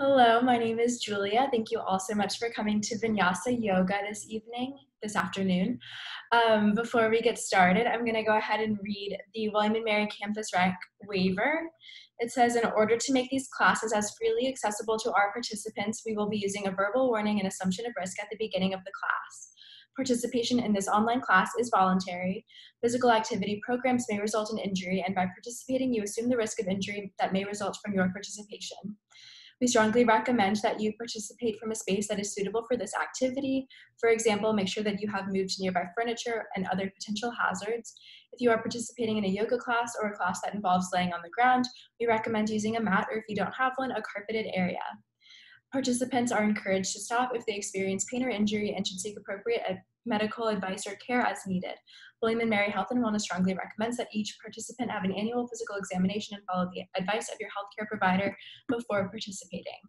Hello, my name is Julia. Thank you all so much for coming to Vinyasa Yoga this afternoon. Before we get started, I'm going to go ahead and read the William & Mary Campus Rec waiver. It says, in order to make these classes as freely accessible to our participants, we will be using a verbal warning and assumption of risk at the beginning of the class. Participation in this online class is voluntary. Physical activity programs may result in injury, and by participating, you assume the risk of injury that may result from your participation. We strongly recommend that you participate from a space that is suitable for this activity. For example, make sure that you have moved nearby furniture and other potential hazards. If you are participating in a yoga class or a class that involves laying on the ground, we recommend using a mat, or if you don't have one, a carpeted area. Participants are encouraged to stop if they experience pain or injury and should seek appropriate medical advice or care as needed. William & Mary Health and Wellness strongly recommends that each participant have an annual physical examination and follow the advice of your healthcare provider before participating.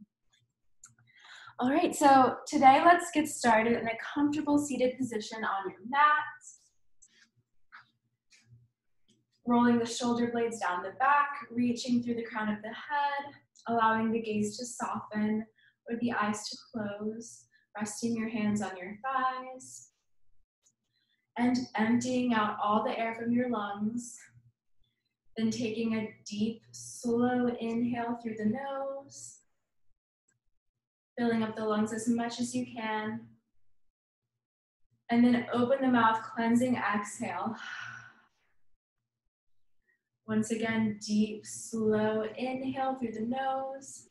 All right, so today let's get started in a comfortable seated position on your mat. Rolling the shoulder blades down the back, reaching through the crown of the head, allowing the gaze to soften or the eyes to close, resting your hands on your thighs, and emptying out all the air from your lungs. Then taking a deep, slow inhale through the nose, filling up the lungs as much as you can. And then open the mouth, cleansing exhale. Once again, deep, slow inhale through the nose.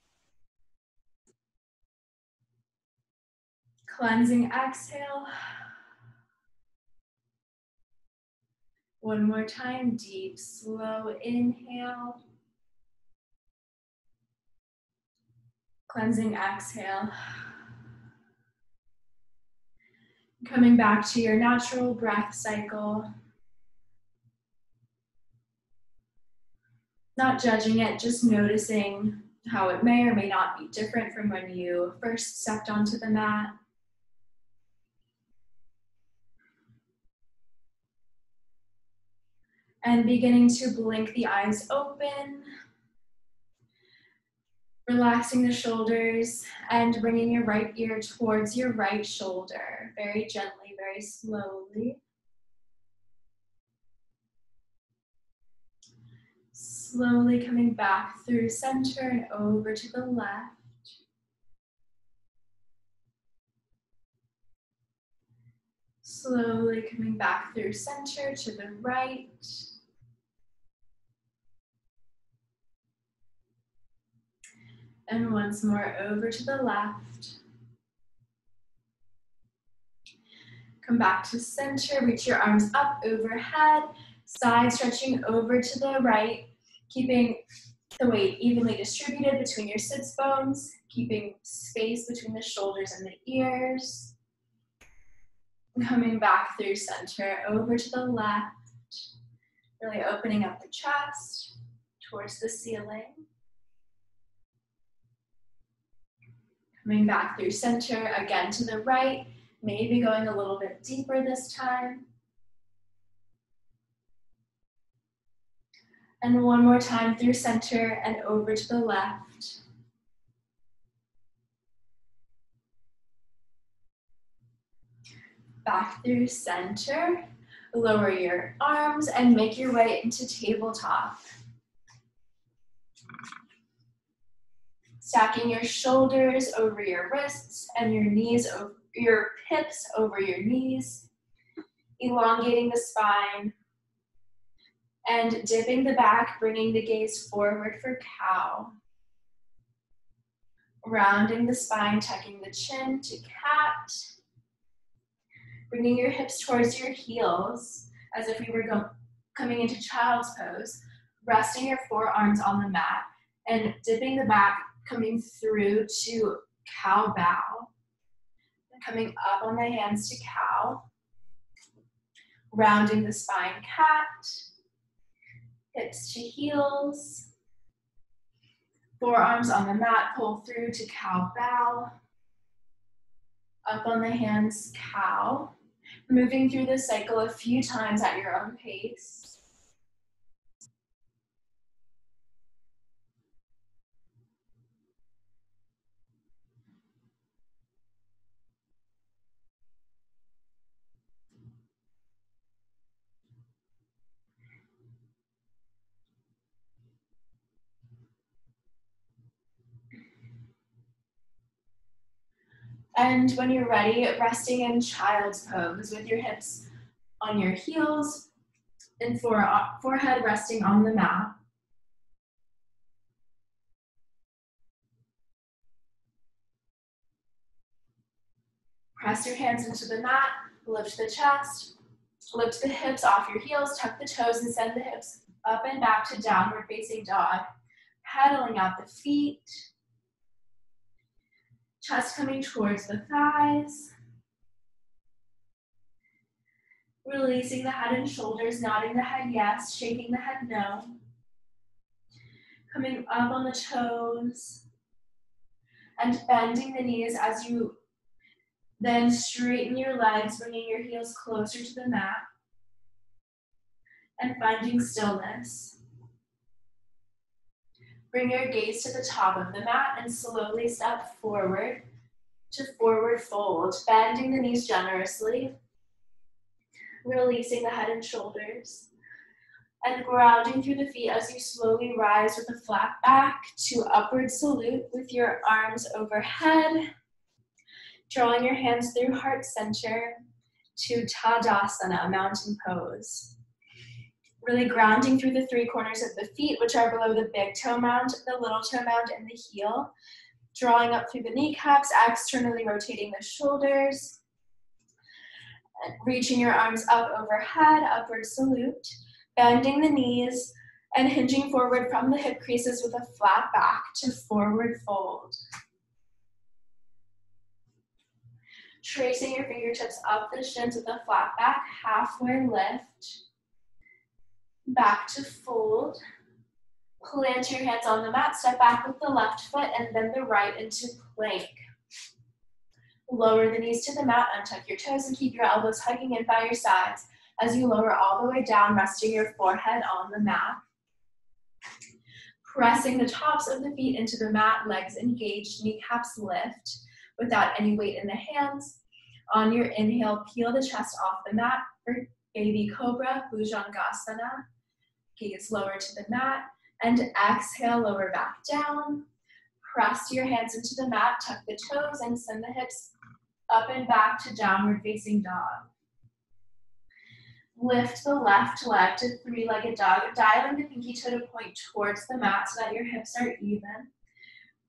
Cleansing exhale. One more time, deep, slow inhale. Cleansing exhale. Coming back to your natural breath cycle. Not judging it, just noticing how it may or may not be different from when you first stepped onto the mat. And beginning to blink the eyes open. Relaxing the shoulders and bringing your right ear towards your right shoulder. Very gently, very slowly. Slowly coming back through center and over to the left. Slowly coming back through center to the right. And once more over to the left. Come back to center, reach your arms up overhead, side stretching over to the right, keeping the weight evenly distributed between your sits bones, keeping space between the shoulders and the ears. Coming back through center, over to the left, really opening up the chest towards the ceiling. Coming back through center, again to the right, maybe going a little bit deeper this time. And one more time through center and over to the left. Back through center, lower your arms and make your way into tabletop. Stacking your shoulders over your wrists and your knees over your hips over your knees, elongating the spine, and dipping the back, bringing the gaze forward for cow. Rounding the spine, tucking the chin to cat. Bringing your hips towards your heels as if we were coming into child's pose. Resting your forearms on the mat and dipping the back, coming through to cow bow. And coming up on the hands to cow. Rounding the spine, cat. Hips to heels. Forearms on the mat, pull through to cow bow. Up on the hands, cow. Moving through the cycle a few times at your own pace. And when you're ready, resting in child's pose with your hips on your heels and forehead resting on the mat. Press your hands into the mat, lift the chest, lift the hips off your heels, tuck the toes, and send the hips up and back to downward facing dog. Pedaling out the feet. Chest coming towards the thighs. Releasing the head and shoulders, nodding the head yes, shaking the head no. Coming up on the toes and bending the knees as you then straighten your legs, bringing your heels closer to the mat and finding stillness. Bring your gaze to the top of the mat and slowly step forward to forward fold, bending the knees generously, releasing the head and shoulders, and grounding through the feet as you slowly rise with a flat back to upward salute with your arms overhead, drawing your hands through heart center to Tadasana, mountain pose. Really grounding through the three corners of the feet, which are below the big toe mound, the little toe mound, and the heel. Drawing up through the kneecaps, externally rotating the shoulders. And reaching your arms up overhead, upward salute. Bending the knees and hinging forward from the hip creases with a flat back to forward fold. Tracing your fingertips up the shins with a flat back, halfway lift. Back to fold. Plant your hands on the mat, step back with the left foot and then the right into plank. Lower the knees to the mat, untuck your toes and keep your elbows hugging in by your sides as you lower all the way down, resting your forehead on the mat. Pressing the tops of the feet into the mat, legs engaged, kneecaps lift without any weight in the hands. On your inhale, peel the chest off the mat for baby cobra, Bhujangasana. Gaze lower to the mat, and exhale, lower back down. Press your hands into the mat, tuck the toes, and send the hips up and back to downward facing dog. Lift the left leg to three-legged dog, dialing the pinky toe to point towards the mat so that your hips are even.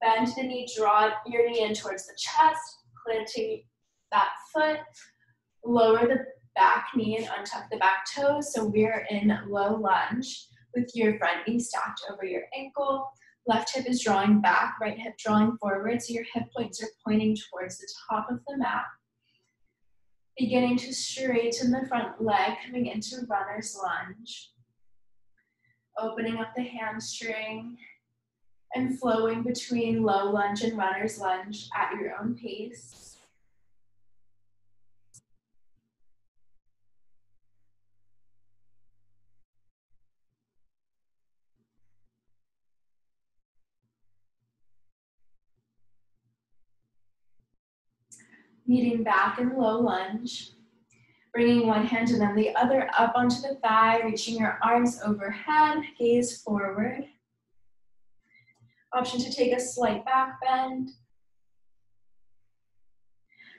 Bend the knee, draw your knee in towards the chest, planting that foot. Lower the back knee and untuck the back toes, so we're in low lunge with your front knee stacked over your ankle. Left hip is drawing back, right hip drawing forward, so your hip points are pointing towards the top of the mat. Beginning to straighten the front leg, coming into runner's lunge. Opening up the hamstring and flowing between low lunge and runner's lunge at your own pace. Meeting back in low lunge. Bringing one hand and then the other up onto the thigh, reaching your arms overhead, gaze forward. Option to take a slight back bend.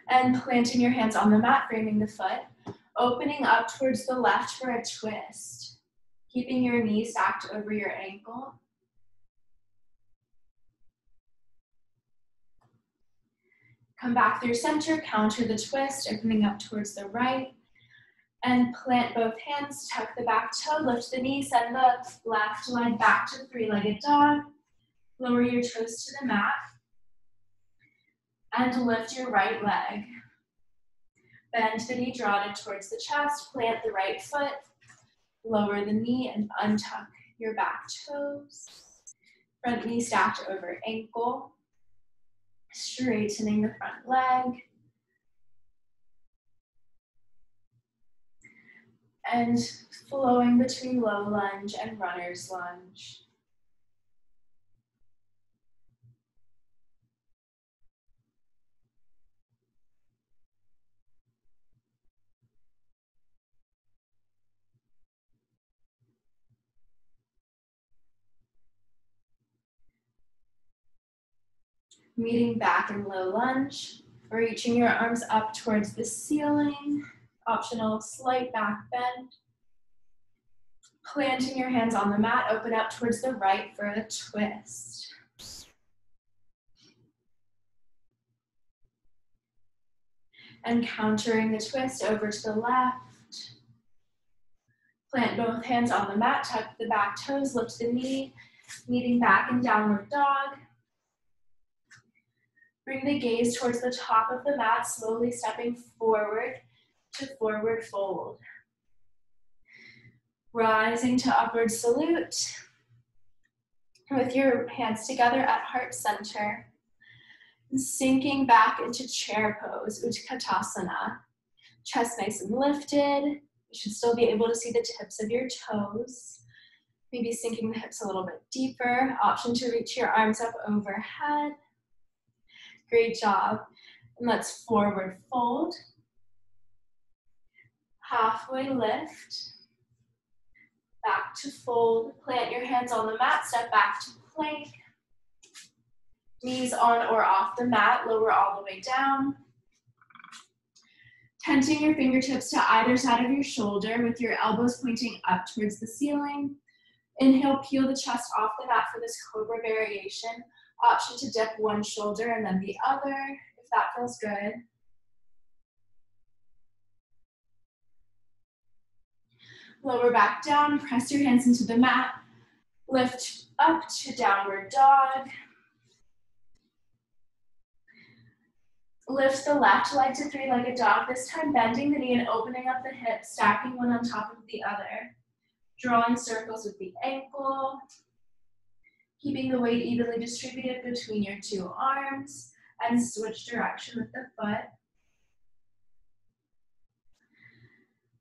And planting your hands on the mat, framing the foot. Opening up towards the left for a twist. Keeping your knee stacked over your ankle. Come back through center, counter the twist, opening up towards the right. And plant both hands, tuck the back toe, lift the knee, send the left leg back to three-legged dog. Lower your toes to the mat. And lift your right leg. Bend the knee, draw it towards the chest, plant the right foot. Lower the knee and untuck your back toes. Front knee stacked over ankle. Straightening the front leg. And flowing between low lunge and runner's lunge. Meeting back in low lunge. Reaching your arms up towards the ceiling, optional slight back bend. Planting your hands on the mat, open up towards the right for a twist. And countering the twist over to the left. Plant both hands on the mat, tuck the back toes, lift the knee, meeting back in downward dog. Bring the gaze towards the top of the mat, slowly stepping forward to forward fold. Rising to upward salute with your hands together at heart center. And sinking back into chair pose, Utkatasana. Chest nice and lifted. You should still be able to see the tips of your toes. Maybe sinking the hips a little bit deeper. Option to reach your arms up overhead. Great job. And let's forward fold. Halfway lift. Back to fold. Plant your hands on the mat. Step back to plank. Knees on or off the mat. Lower all the way down. Tenting your fingertips to either side of your shoulder with your elbows pointing up towards the ceiling. Inhale, peel the chest off the mat for this cobra variation. Option to dip one shoulder and then the other, if that feels good. Lower back down, press your hands into the mat. Lift up to downward dog. Lift the left leg to three-legged dog, this time bending the knee and opening up the hip, stacking one on top of the other. Drawing circles with the ankle. Keeping the weight evenly distributed between your two arms, and switch direction with the foot.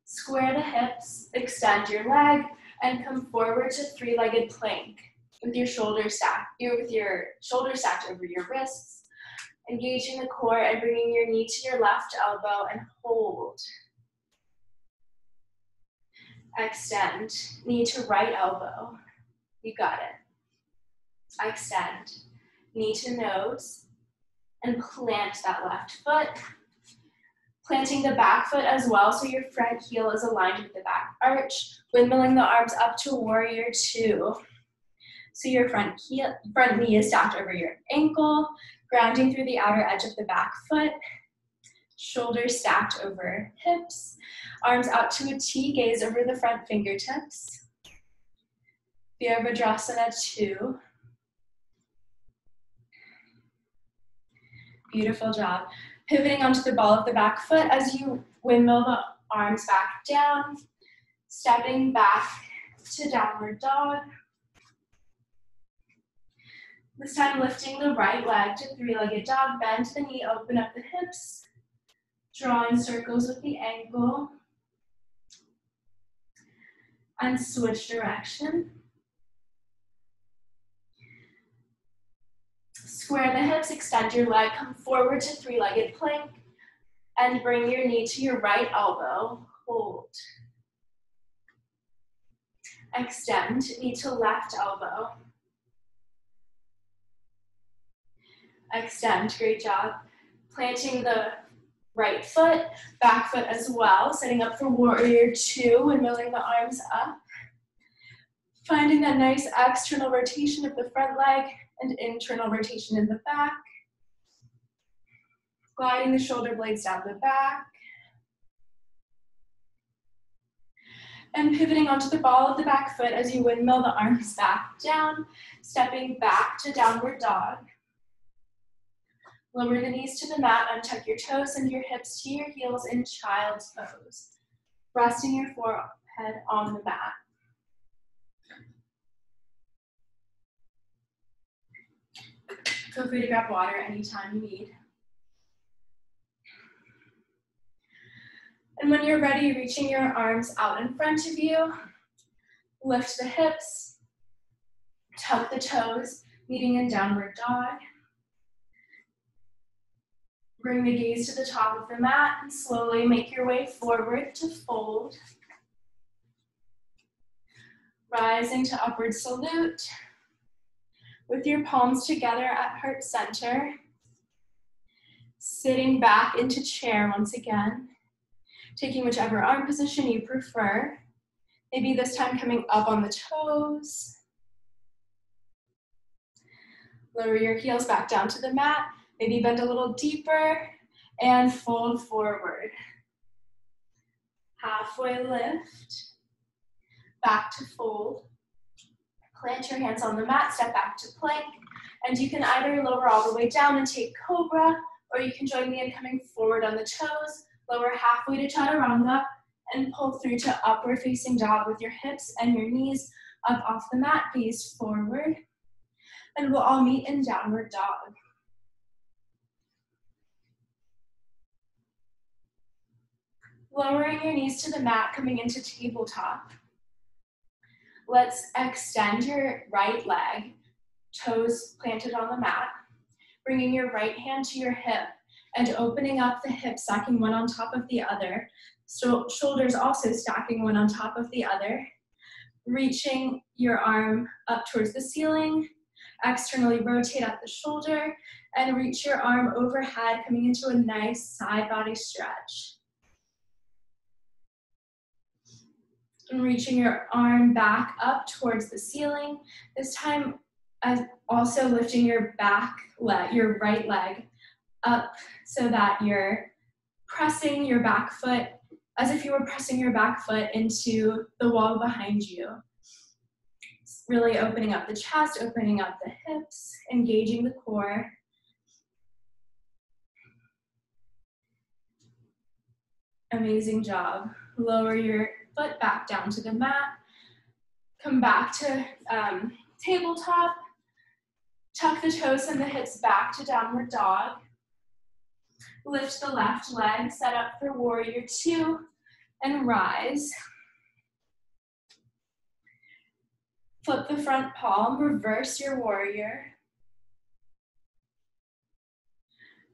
Square the hips, extend your leg, and come forward to three-legged plank with your shoulders stacked over your wrists. Engaging the core and bringing your knee to your left elbow and hold. Extend, knee to right elbow. You got it. Extend, knee to nose, and plant that left foot. Planting the back foot as well so your front heel is aligned with the back arch. Windmilling the arms up to warrior two. So your front knee is stacked over your ankle. Grounding through the outer edge of the back foot, shoulders stacked over hips, arms out to a T, gaze over the front fingertips. Virabhadrasana 2. Beautiful job. Pivoting onto the ball of the back foot as you windmill the arms back down, stepping back to downward dog. This time lifting the right leg to three-legged dog, bend the knee, open up the hips, drawing circles with the ankle, and switch direction. Square the hips, extend your leg, come forward to three-legged plank, and bring your knee to your right elbow, hold. Extend, knee to left elbow. Extend, great job. Planting the right foot, back foot as well, setting up for warrior two and windmilling the arms up. Finding that nice external rotation of the front leg and internal rotation in the back. Gliding the shoulder blades down the back. And pivoting onto the ball of the back foot as you windmill the arms back down, stepping back to downward dog. Lower the knees to the mat, untuck your toes, send your hips to your heels in child's pose. Resting your forehead on the mat. Feel free to grab water anytime you need. And when you're ready, reaching your arms out in front of you, lift the hips, tuck the toes, meeting in downward dog. Bring the gaze to the top of the mat and slowly make your way forward to fold. Rising to upward salute. With your palms together at heart center. Sitting back into chair once again, taking whichever arm position you prefer. Maybe this time coming up on the toes. Lower your heels back down to the mat. Maybe bend a little deeper and fold forward. Halfway lift, back to fold. Plant your hands on the mat, step back to plank, and you can either lower all the way down and take cobra, or you can join me in coming forward on the toes, lower halfway to chaturanga, and pull through to upward facing dog with your hips and your knees up off the mat, gaze forward, and we'll all meet in downward dog. Lowering your knees to the mat, coming into tabletop. Let's extend your right leg, toes planted on the mat, bringing your right hand to your hip and opening up the hips, stacking one on top of the other. So shoulders also stacking one on top of the other. Reaching your arm up towards the ceiling, externally rotate at the shoulder, and reach your arm overhead, coming into a nice side body stretch. And reaching your arm back up towards the ceiling. This time, also lifting your back leg, your right leg up so that you're pressing your back foot as if you were pressing your back foot into the wall behind you. Really opening up the chest, opening up the hips, engaging the core. Amazing job. Lower your foot back down to the mat. Come back to tabletop. Tuck the toes and the hips back to downward dog. Lift the left leg, set up for warrior two, and rise. Flip the front palm, reverse your warrior.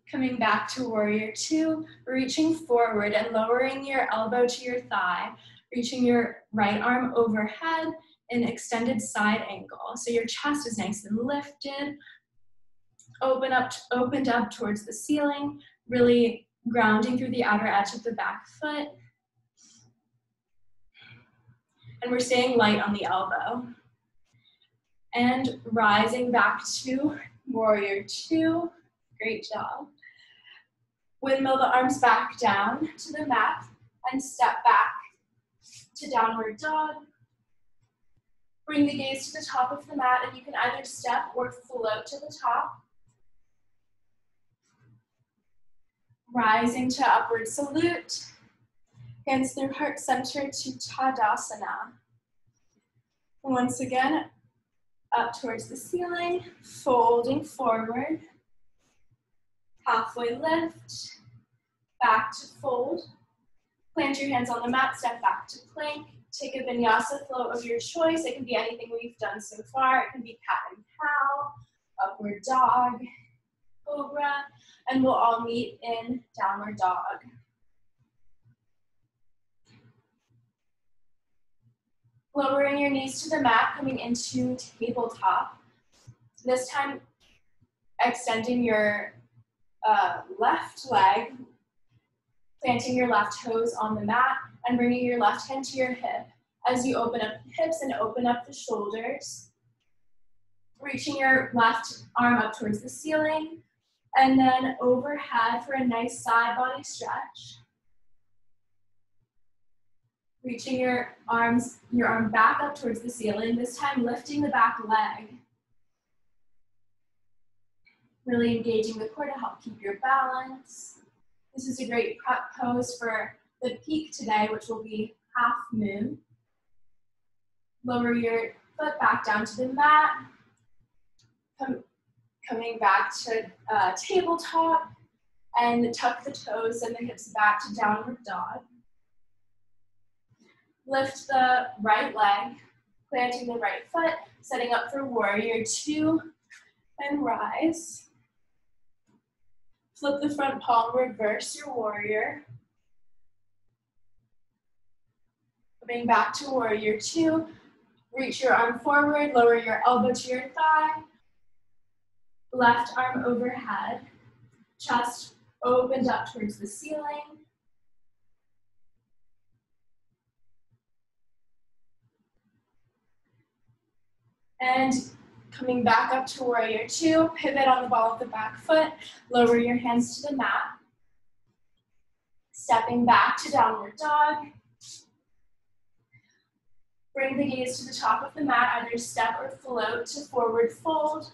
Coming back to warrior two, reaching forward and lowering your elbow to your thigh, reaching your right arm overhead in extended side angle. So your chest is nice and lifted, opened up towards the ceiling, really grounding through the outer edge of the back foot. And we're staying light on the elbow. And rising back to warrior two. Great job. Windmill the arms back down to the mat and step back to downward dog. Bring the gaze to the top of the mat, and you can either step or float to the top. Rising to upward salute. Hands through heart center to Tadasana. Once again, up towards the ceiling, folding forward. Halfway lift, back to fold. Plant your hands on the mat, step back to plank. Take a vinyasa flow of your choice. It can be anything we've done so far. It can be cat and cow, upward dog, cobra, and we'll all meet in downward dog. Lowering your knees to the mat, coming into tabletop. This time, extending your left leg, planting your left toes on the mat, and bringing your left hand to your hip as you open up the hips and open up the shoulders. Reaching your left arm up towards the ceiling, and then overhead for a nice side body stretch. Reaching your arm back up towards the ceiling, this time lifting the back leg. Really engaging the core to help keep your balance. This is a great prep pose for the peak today, which will be half moon. Lower your foot back down to the mat. Coming back to tabletop, and tuck the toes and the hips back to downward dog. Lift the right leg, planting the right foot, setting up for warrior two, and rise. Flip the front palm, reverse your warrior. Coming back to warrior two, reach your arm forward, lower your elbow to your thigh. Left arm overhead, chest opened up towards the ceiling. And coming back up to warrior two, pivot on the ball of the back foot, lower your hands to the mat. Stepping back to downward dog. Bring the gaze to the top of the mat, either step or float to forward fold.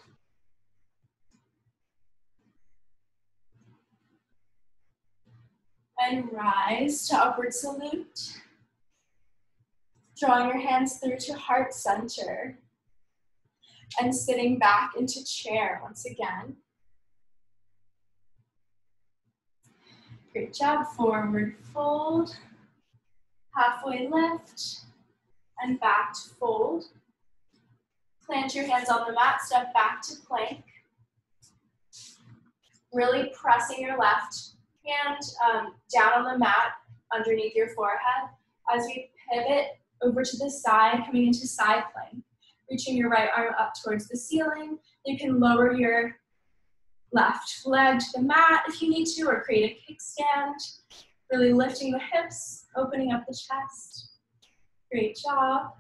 And rise to upward salute. Drawing your hands through to heart center. And sitting back into chair once again. Great job. Forward fold. Halfway lift. And back to fold. Plant your hands on the mat. Step back to plank. Really pressing your left hand down on the mat underneath your forehead as we pivot over to the side, coming into side plank. Reaching your right arm up towards the ceiling. You can lower your left leg to the mat if you need to, or create a kickstand. Really lifting the hips, opening up the chest. Great job.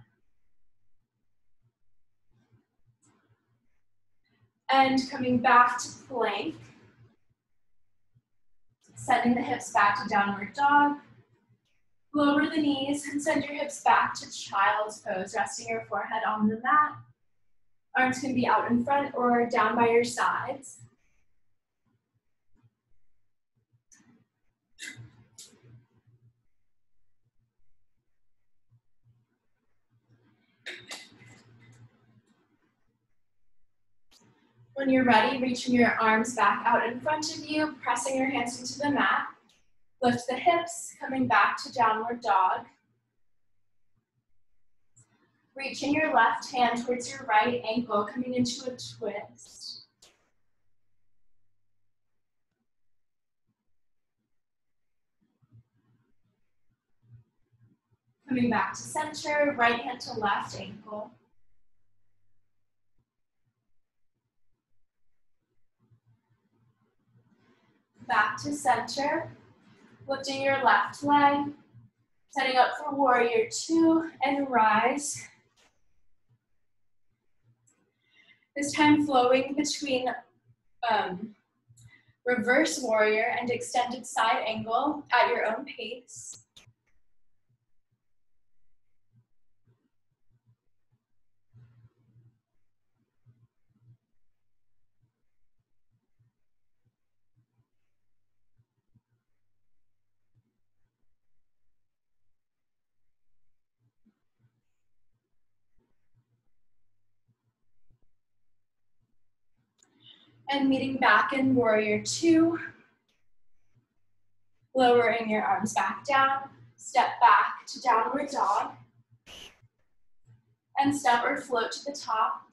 And coming back to plank. Sending the hips back to downward dog. Lower the knees and send your hips back to child's pose, resting your forehead on the mat. Arms can be out in front or down by your sides. When you're ready, reaching your arms back out in front of you, pressing your hands into the mat. Lift the hips, coming back to downward dog. Reaching your left hand towards your right ankle, coming into a twist. Coming back to center, right hand to left ankle. Back to center, lifting your left leg, setting up for warrior two, and rise. This time flowing between reverse warrior and extended side angle at your own pace. And meeting back in warrior two. Lowering your arms back down. Step back to downward dog. And step or float to the top.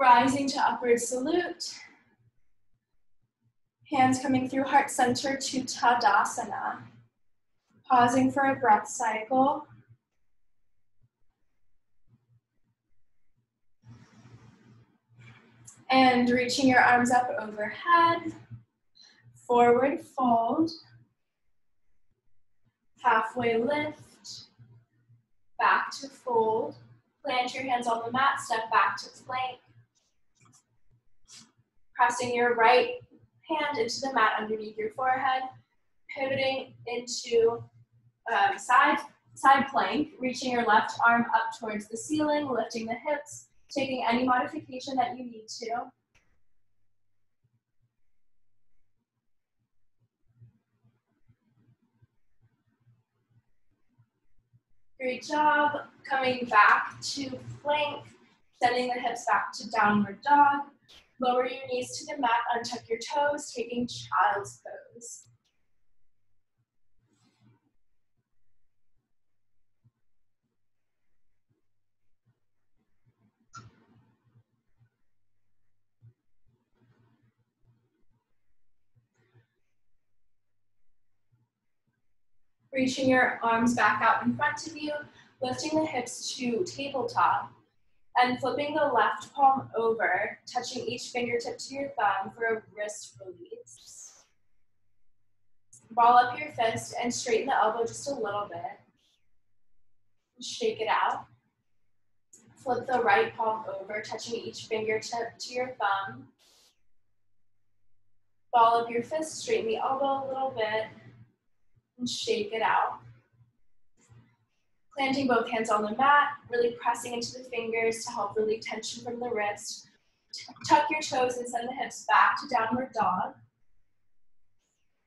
Rising to upward salute. Hands coming through heart center to Tadasana. Pausing for a breath cycle. And reaching your arms up overhead. Forward fold. Halfway lift. Back to fold. Plant your hands on the mat, step back to plank. Pressing your right hand into the mat underneath your forehead. Pivoting into side plank, reaching your left arm up towards the ceiling, lifting the hips, taking any modification that you need to. Great job. Coming back to plank, sending the hips back to downward dog. Lower your knees to the mat, untuck your toes, taking child's pose. Reaching your arms back out in front of you, lifting the hips to tabletop. And flipping the left palm over, touching each fingertip to your thumb for a wrist release. Ball up your fist and straighten the elbow just a little bit. Shake it out. Flip the right palm over, touching each fingertip to your thumb. Ball up your fist, straighten the elbow a little bit, and shake it out. Planting both hands on the mat, really pressing into the fingers to help relieve tension from the wrist. Tuck your toes and send the hips back to downward dog.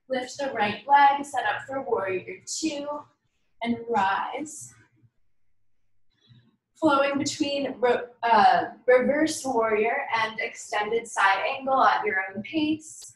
Lift the right leg, set up for warrior two, and rise. Flowing between reverse warrior and extended side angle at your own pace.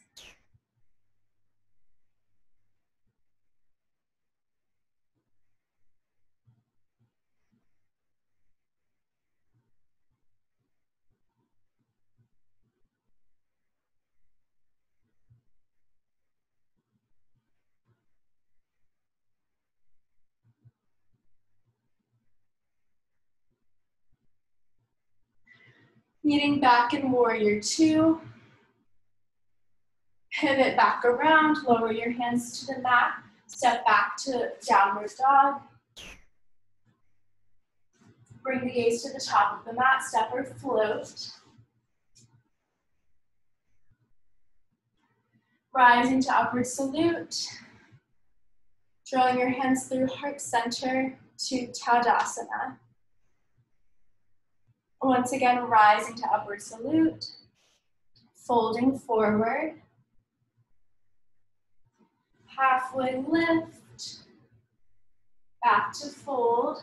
Meeting back in warrior two. Pivot back around, lower your hands to the mat, step back to downward dog. Bring the gaze to the top of the mat, step or float. Rising to upward salute. Drawing your hands through heart center to Tadasana. Once again, rising to upward salute. Folding forward. Halfway lift. Back to fold.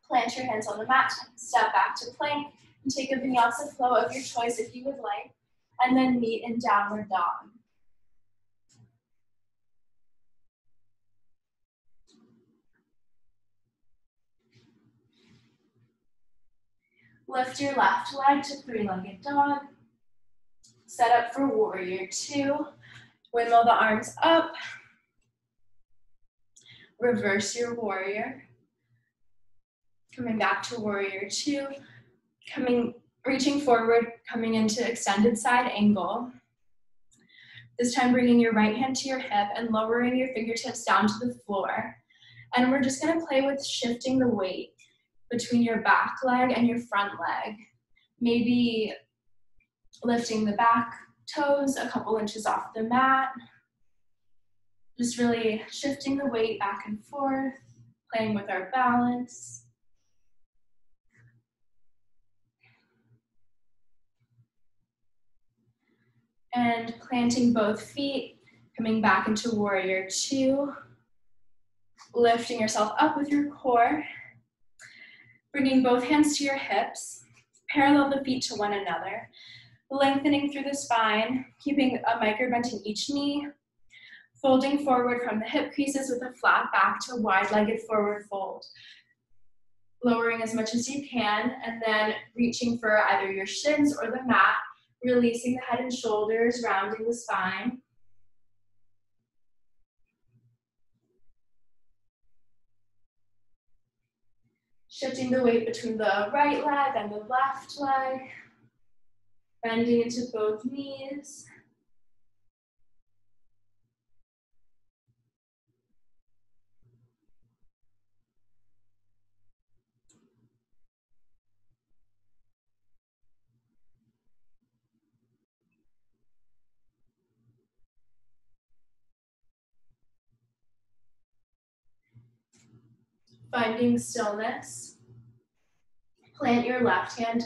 Plant your hands on the mat, step back to plank, and take a vinyasa flow of your choice if you would like, and then meet in downward dog. Lift your left leg to three-legged dog. Set up for warrior two. Windmill the arms up. Reverse your warrior. Coming back to warrior two. Reaching forward, coming into extended side angle. This time bringing your right hand to your hip and lowering your fingertips down to the floor. And we're just gonna play with shifting the weight between your back leg and your front leg. Maybe lifting the back toes a couple inches off the mat. Just really shifting the weight back and forth, playing with our balance. And planting both feet, coming back into warrior two. Lifting yourself up with your core. Bringing both hands to your hips. Parallel the feet to one another. Lengthening through the spine, keeping a micro bend in each knee. Folding forward from the hip creases with a flat back to wide-legged forward fold. Lowering as much as you can, and then reaching for either your shins or the mat, releasing the head and shoulders, rounding the spine. Shifting the weight between the right leg and the left leg. Bending into both knees. Finding stillness. Plant your left hand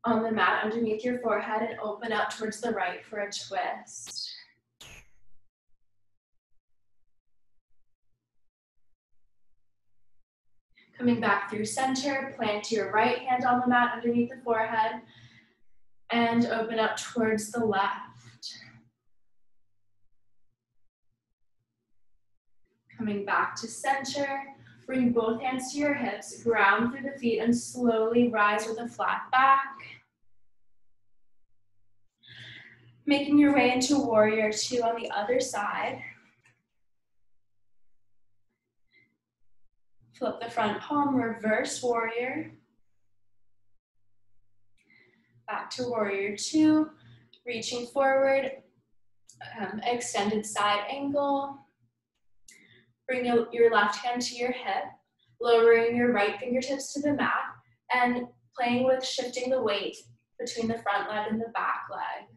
on the mat underneath your forehead and open up towards the right for a twist. Coming back through center, plant your right hand on the mat underneath the forehead and open up towards the left. Coming back to center, bring both hands to your hips, ground through the feet, and slowly rise with a flat back. Making your way into warrior two on the other side. Flip the front palm, reverse warrior. Back to warrior two, reaching forward, extended side angle. Bring your left hand to your hip, lowering your right fingertips to the mat, and playing with shifting the weight between the front leg and the back leg.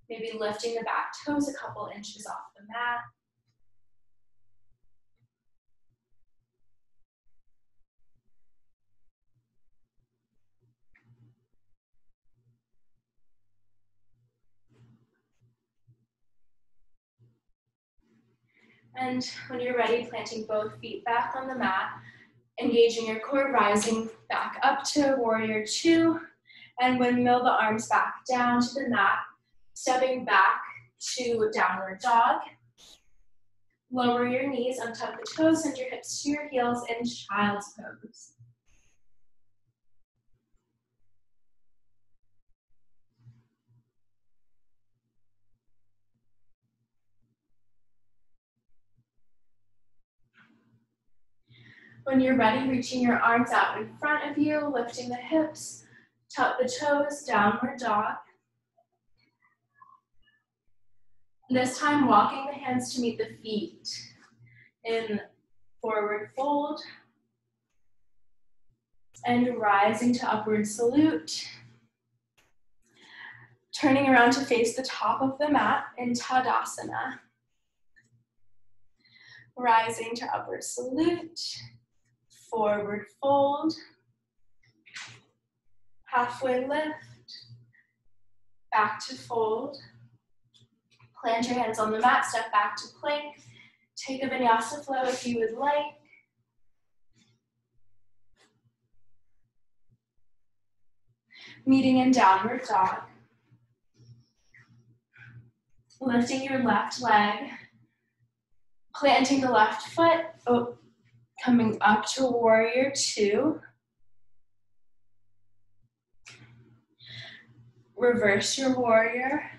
Maybe lifting the back toes a couple inches off the mat. And when you're ready, planting both feet back on the mat, engaging your core, rising back up to warrior two, and windmill the arms back down to the mat, stepping back to downward dog. Lower your knees, untuck the toes, send your hips to your heels in child's pose. When you're ready, reaching your arms out in front of you, lifting the hips, tuck the toes, downward dog. This time, walking the hands to meet the feet in forward fold, and rising to upward salute. Turning around to face the top of the mat in Tadasana. Rising to upward salute, forward fold, halfway lift, back to fold. Plant your hands on the mat, step back to plank. Take a Vinyasa flow if you would like. Meeting in downward dog. Lifting your left leg. Planting the left foot. Coming up to warrior two. Reverse your warrior.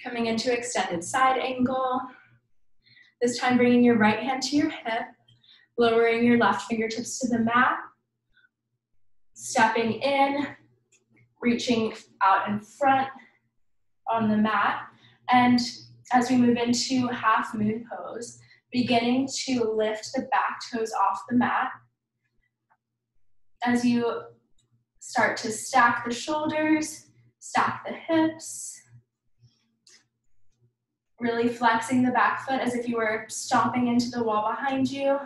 Coming into extended side angle. This time bringing your right hand to your hip, lowering your left fingertips to the mat, stepping in, reaching out in front on the mat, and as we move into half moon pose, beginning to lift the back toes off the mat. As you start to stack the shoulders, stack the hips, really flexing the back foot as if you were stomping into the wall behind you.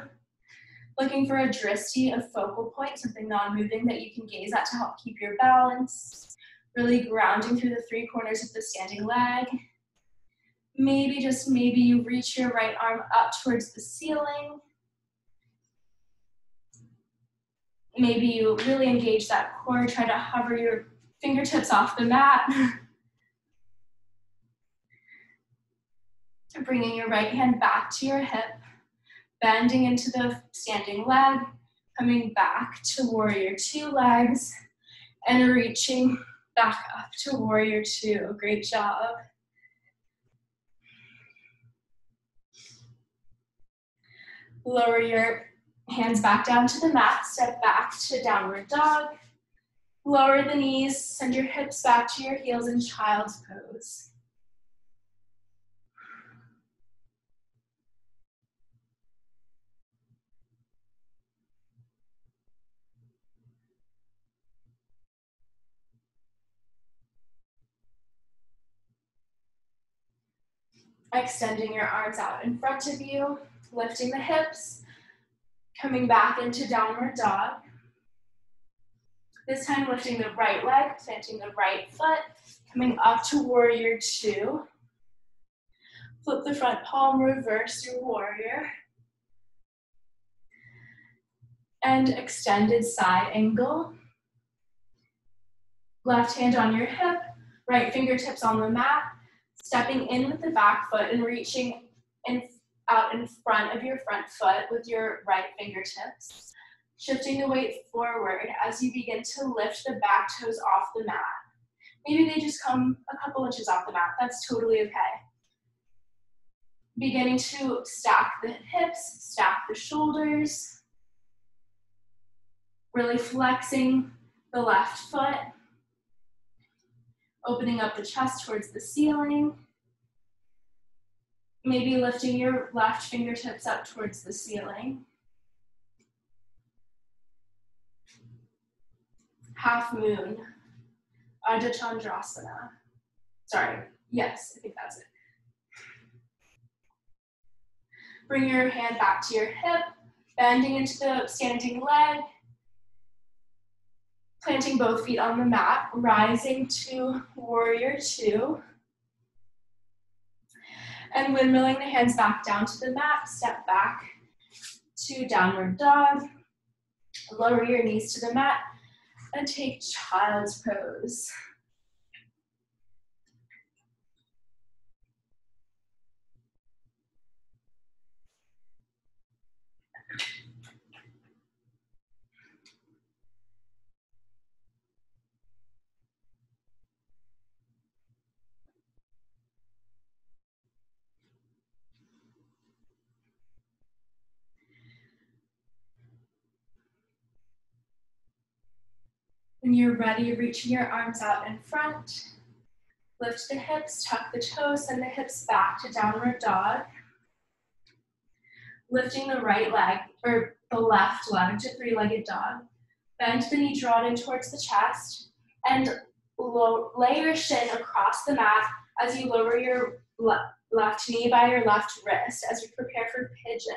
Looking for a drishti, a focal point, something non-moving that you can gaze at to help keep your balance. Really grounding through the three corners of the standing leg. Maybe, just maybe, you reach your right arm up towards the ceiling. Maybe you really engage that core, try to hover your fingertips off the mat. Bringing your right hand back to your hip, bending into the standing leg, coming back to warrior two legs, and reaching back up to warrior two. Great job. Lower your hands back down to the mat, step back to downward dog. Lower the knees, send your hips back to your heels in child's pose. Extending your arms out in front of you, lifting the hips, coming back into downward dog. This time lifting the right leg, planting the right foot, coming up to warrior two. Flip the front palm, reverse your warrior. And extended side angle. Left hand on your hip, right fingertips on the mat, stepping in with the back foot and reaching out in front of your front foot with your right fingertips. Shifting the weight forward as you begin to lift the back toes off the mat. Maybe they just come a couple inches off the mat. That's totally okay. Beginning to stack the hips, stack the shoulders. Really flexing the left foot, opening up the chest towards the ceiling. Maybe lifting your left fingertips up towards the ceiling. Half moon, Ardha Chandrasana. Sorry, yes, I think that's it. Bring your hand back to your hip, bending into the standing leg, planting both feet on the mat, rising to warrior two, and windmilling the hands back down to the mat, step back to downward dog, lower your knees to the mat, and take child's pose. When you're ready, reaching your arms out in front. Lift the hips, tuck the toes, send the hips back to downward dog. Lifting the right leg, or the left leg to three-legged dog. Bend the knee, draw it in towards the chest, and lay your shin across the mat as you lower your left knee by your left wrist as we prepare for pigeon.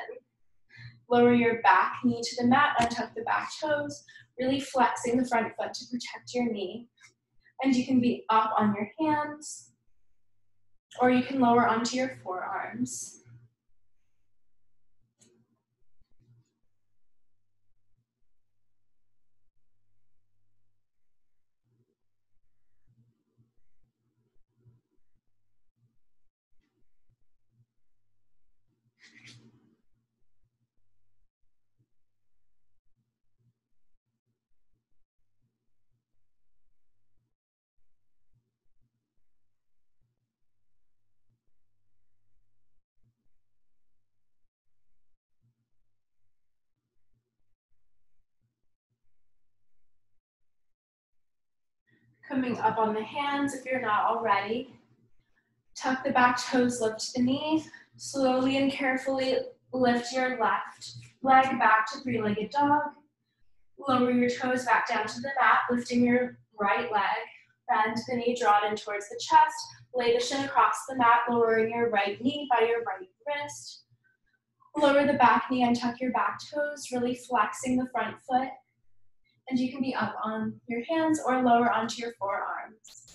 Lower your back knee to the mat, untuck the back toes, really flexing the front foot to protect your knee. And you can be up on your hands, or you can lower onto your forearms. Coming up on the hands if you're not already. Tuck the back toes, lift the knee. Slowly and carefully lift your left leg back to three-legged dog. Lower your toes back down to the mat, lifting your right leg. Bend the knee, draw it in towards the chest. Lay the shin across the mat, lowering your right knee by your right wrist. Lower the back knee and tuck your back toes, really flexing the front foot. And you can be up on your hands or lower onto your forearms.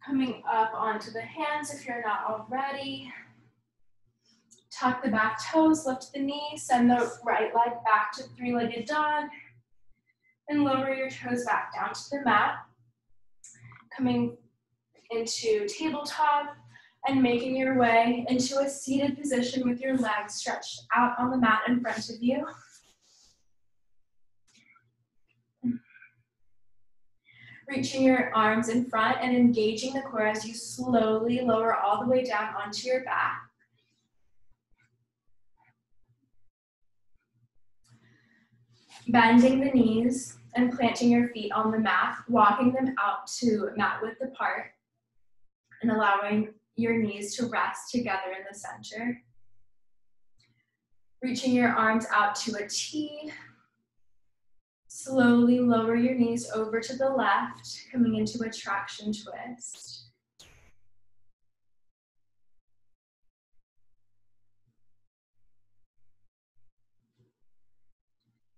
Coming up onto the hands if you're not already. Tuck the back toes, lift the knee, send the right leg back to three-legged dog, and lower your toes back down to the mat. Coming into tabletop and making your way into a seated position with your legs stretched out on the mat in front of you. Reaching your arms in front and engaging the core as you slowly lower all the way down onto your back. Bending the knees and planting your feet on the mat, walking them out to mat width apart, and allowing your knees to rest together in the center. Reaching your arms out to a T. Slowly lower your knees over to the left, coming into a traction twist.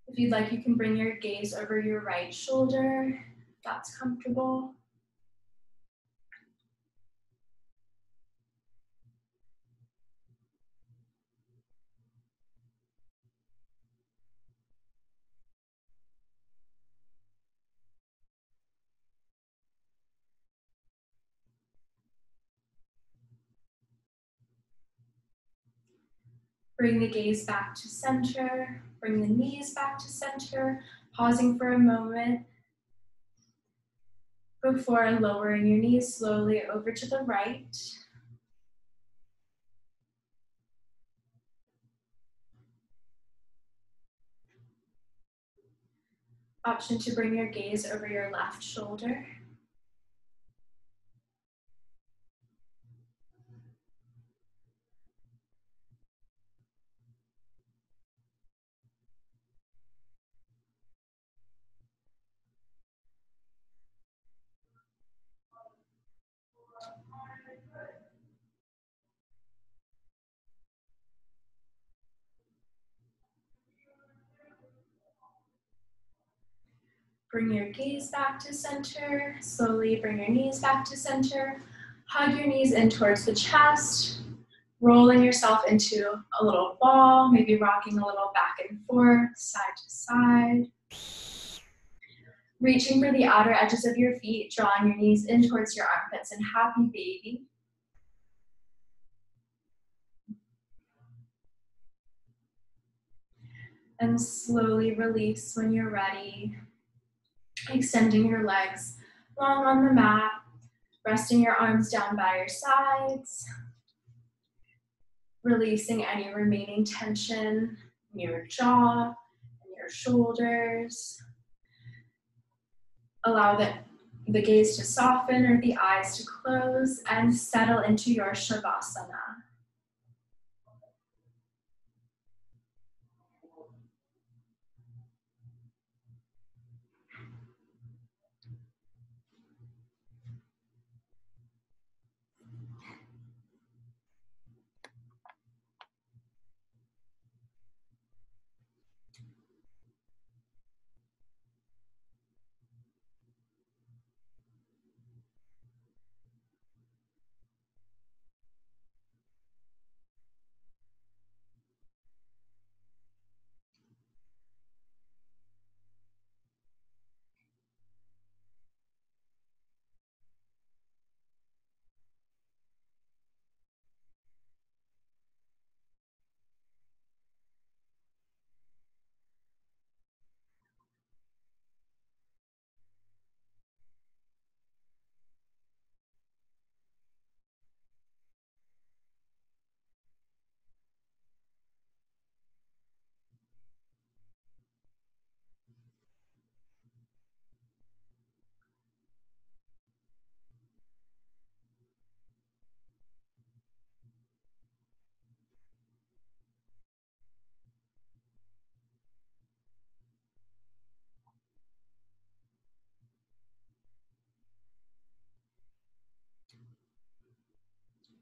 If you'd like, you can bring your gaze over your right shoulder, if that's comfortable. Bring the gaze back to center, bring the knees back to center, pausing for a moment before lowering your knees slowly over to the right. Option to bring your gaze over your left shoulder. Bring your gaze back to center. Slowly bring your knees back to center. Hug your knees in towards the chest. Rolling yourself into a little ball, maybe rocking a little back and forth, side to side. Reaching for the outer edges of your feet, drawing your knees in towards your armpits and happy baby. And slowly release when you're ready. Extending your legs long on the mat, resting your arms down by your sides, releasing any remaining tension in your jaw and your shoulders. Allow the gaze to soften or the eyes to close and settle into your Shavasana.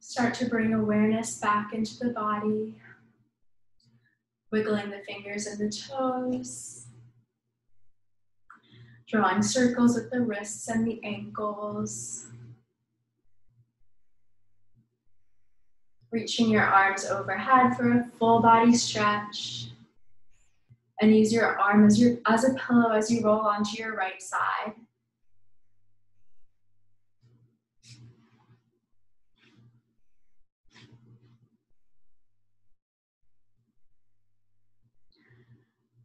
Start to bring awareness back into the body, wiggling the fingers and the toes, drawing circles with the wrists and the ankles, reaching your arms overhead for a full body stretch, and use your arm as a pillow as you roll onto your right side.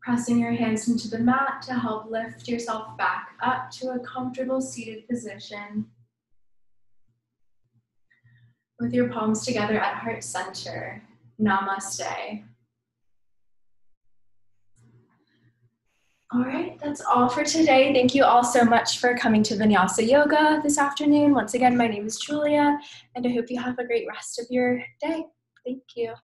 Pressing your hands into the mat to help lift yourself back up to a comfortable seated position. With your palms together at heart center. Namaste. All right, that's all for today. Thank you all so much for coming to Vinyasa Yoga this afternoon. Once again, my name is Julia, and I hope you have a great rest of your day. Thank you.